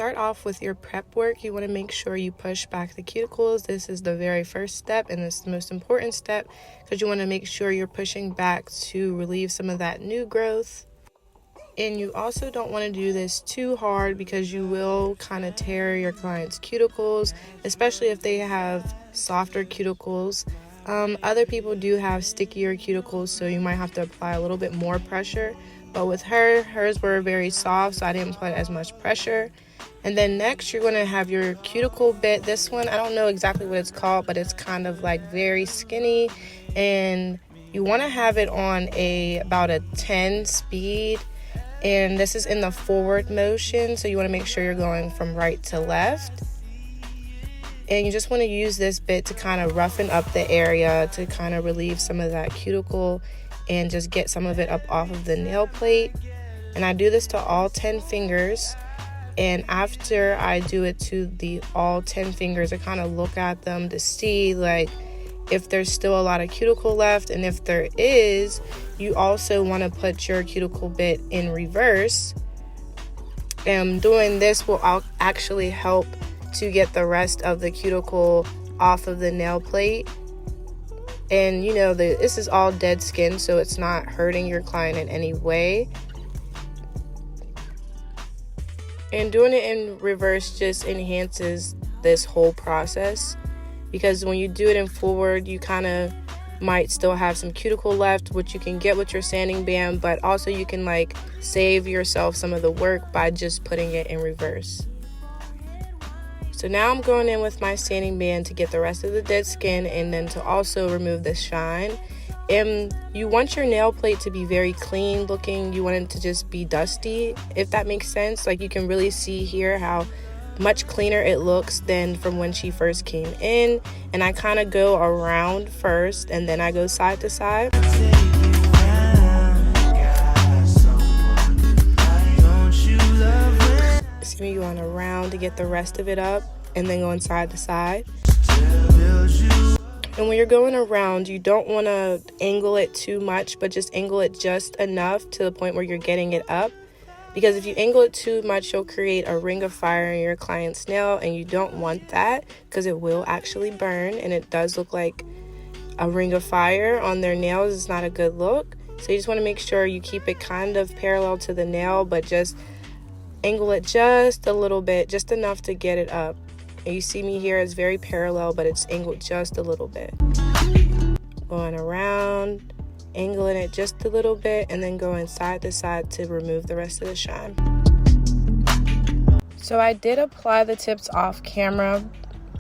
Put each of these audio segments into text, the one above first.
start off with your prep work, you want to make sure you push back the cuticles. This is the very first step, and it's the most important step because you want to make sure you're pushing back to relieve some of that new growth. And you also don't want to do this too hard because you will kind of tear your client's cuticles, especially if they have softer cuticles. Other people do have stickier cuticles, so you might have to apply a little bit more pressure. But with hers were very soft, so I didn't put as much pressure. And then next, you're going to have your cuticle bit. This one, I don't know exactly what it's called, but it's kind of like very skinny. And you want to have it on about a 10 speed. And this is in the forward motion, so you want to make sure you're going from right to left. And you just want to use this bit to kind of roughen up the area to kind of relieve some of that cuticle and just get some of it up off of the nail plate. And I do this to all 10 fingers. And after I do it to all 10 fingers, I kind of look at them to see like if there's still a lot of cuticle left. And if there is, you also want to put your cuticle bit in reverse. And doing this will actually help to get the rest of the cuticle off of the nail plate. And you know, this is all dead skin, so it's not hurting your client in any way. And doing it in reverse just enhances this whole process, because when you do it in forward, you kind of might still have some cuticle left, which you can get with your sanding band, but also you can like save yourself some of the work by just putting it in reverse. So now I'm going in with my sanding band to get the rest of the dead skin and then to also remove the shine. And you want your nail plate to be very clean looking. You want it to just be dusty, if that makes sense. Like you can really see here how much cleaner it looks than from when she first came in. And I kind of go around first and then I go side to side. See me going around to get the rest of it up and then going side to side. And when you're going around, you don't want to angle it too much, but just angle it just enough to the point where you're getting it up. Because if you angle it too much, you'll create a ring of fire in your client's nail, and you don't want that because it will actually burn, and it does look like a ring of fire on their nails. It's not a good look. So you just want to make sure you keep it kind of parallel to the nail, but just angle it just a little bit, just enough to get it up. And you see me here, it's very parallel, but it's angled just a little bit. Going around, angling it just a little bit, and then going side to side to remove the rest of the shine. So I did apply the tips off camera.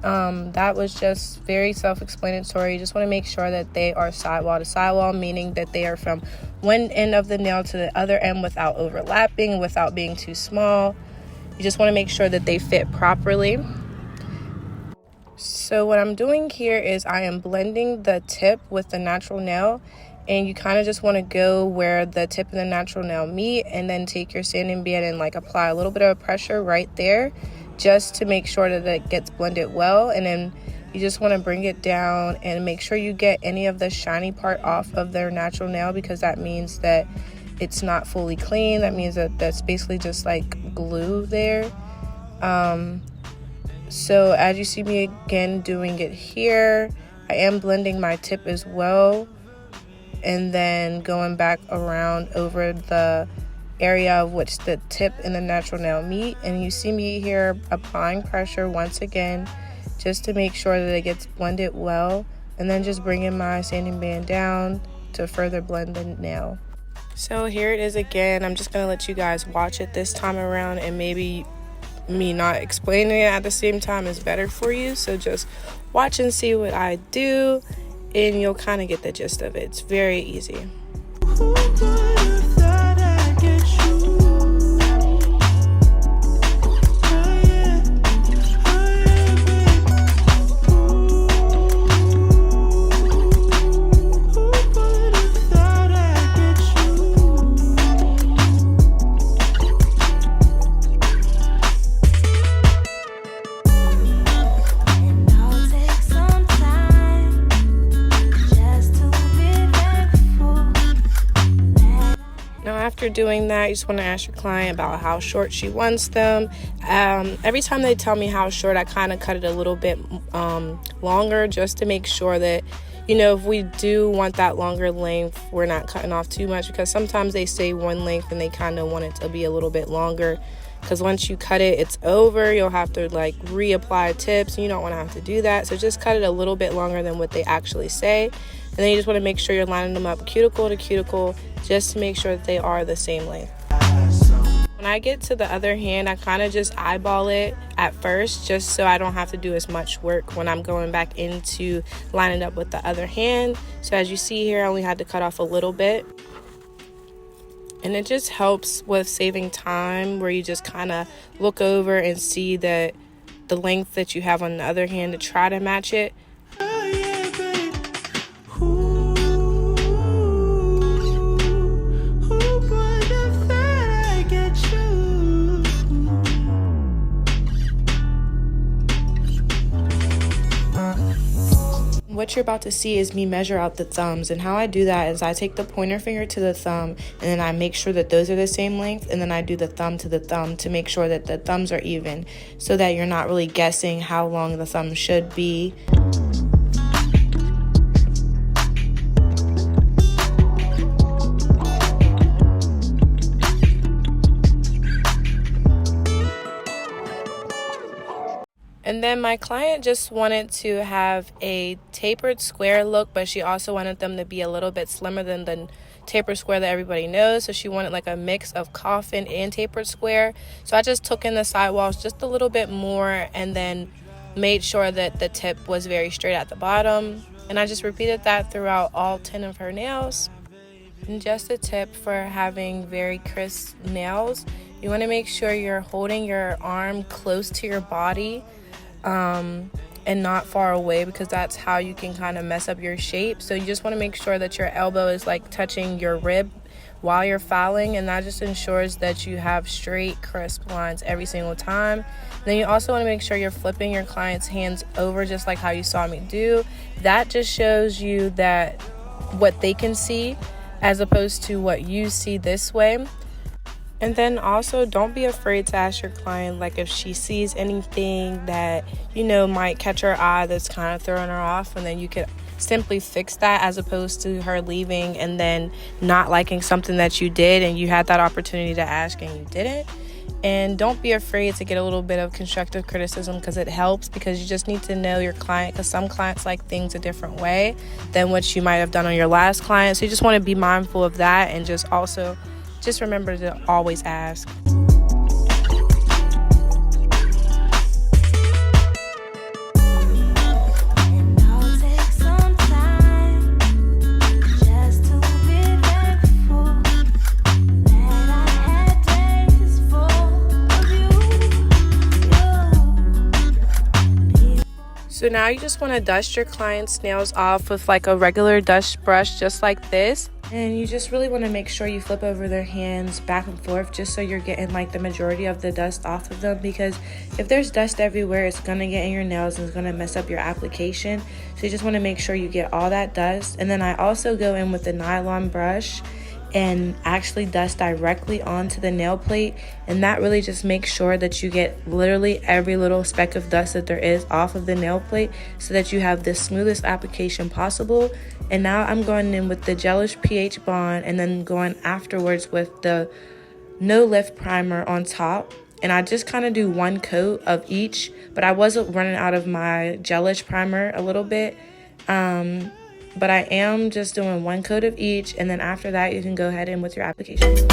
That was just very self-explanatory. You just want to make sure that they are sidewall to sidewall, meaning that they are from one end of the nail to the other end without overlapping, without being too small. You just want to make sure that they fit properly. So what I'm doing here is I am blending the tip with the natural nail, and you kind of just want to go where the tip and the natural nail meet, and then take your sanding band and like apply a little bit of pressure right there, just to make sure that it gets blended well. And then you just want to bring it down and make sure you get any of the shiny part off of their natural nail, because that means that it's not fully clean. That means that that's basically just like glue there. So as you see me again doing it here, I am blending my tip as well, and then going back around over the area of which the tip and the natural nail meet. And you see me here applying pressure once again, just to make sure that it gets blended well, and then just bringing my sanding band down to further blend the nail. So here it is again. I'm just gonna let you guys watch it this time around, and maybe me not explaining it at the same time is better for you. So just watch and see what I do, and you'll kind of get the gist of it. It's very easy. after doing that, you just want to ask your client about how short she wants them. Every time they tell me how short, I kind of cut it a little bit longer, just to make sure that, you know, if we do want that longer length, we're not cutting off too much, because sometimes they say one length and they kind of want it to be a little bit longer, because once you cut it, it's over. You'll have to like reapply tips, and you don't want to have to do that. So just cut it a little bit longer than what they actually say. And then you just want to make sure you're lining them up cuticle to cuticle, just to make sure that they are the same length. When I get to the other hand, I kind of just eyeball it at first, just so I don't have to do as much work when I'm going back into lining up with the other hand. So as you see here, I only had to cut off a little bit. And it just helps with saving time, where you just kind of look over and see that the length that you have on the other hand to try to match it. What you're about to see is me measure out the thumbs, and how I do that is I take the pointer finger to the thumb, and then I make sure that those are the same length, and then I do the thumb to the thumb to make sure that the thumbs are even, so that you're not really guessing how long the thumb should be. And then my client just wanted to have a tapered square look, but she also wanted them to be a little bit slimmer than the tapered square that everybody knows. So she wanted like a mix of coffin and tapered square. So I just took in the sidewalls just a little bit more, and then made sure that the tip was very straight at the bottom. And I just repeated that throughout all 10 of her nails. And just a tip for having very crisp nails, you want to make sure you're holding your arm close to your body, and not far away, because that's how you can kind of mess up your shape. So you just want to make sure that your elbow is like touching your rib while you're filing, and that just ensures that you have straight, crisp lines every single time. Then you also want to make sure you're flipping your client's hands over, just like how you saw me do. That just shows you that what they can see as opposed to what you see this way. And then also, don't be afraid to ask your client, like, if she sees anything that, you know, might catch her eye that's kind of throwing her off, and then you could simply fix that, as opposed to her leaving and then not liking something that you did and you had that opportunity to ask and you didn't. And don't be afraid to get a little bit of constructive criticism, because it helps, because you just need to know your client, because some clients like things a different way than what you might have done on your last client. So you just want to be mindful of that, and just also just remember to always ask. So now you just want to dust your client's nails off with like a regular dust brush, just like this. And you just really want to make sure you flip over their hands back and forth, just so you're getting like the majority of the dust off of them, because if there's dust everywhere, it's going to get in your nails and it's going to mess up your application. So you just want to make sure you get all that dust. And then I also go in with the nylon brush and actually dust directly onto the nail plate, and that really just makes sure that you get literally every little speck of dust that there is off of the nail plate, so that you have the smoothest application possible. And now I'm going in with the gelish pH bond, and then going afterwards with the no lift primer on top. And I just kind of do one coat of each, but I wasn't running out of my gelish primer a little bit. But I am just doing one coat of each, and then after that you can go ahead in with your application.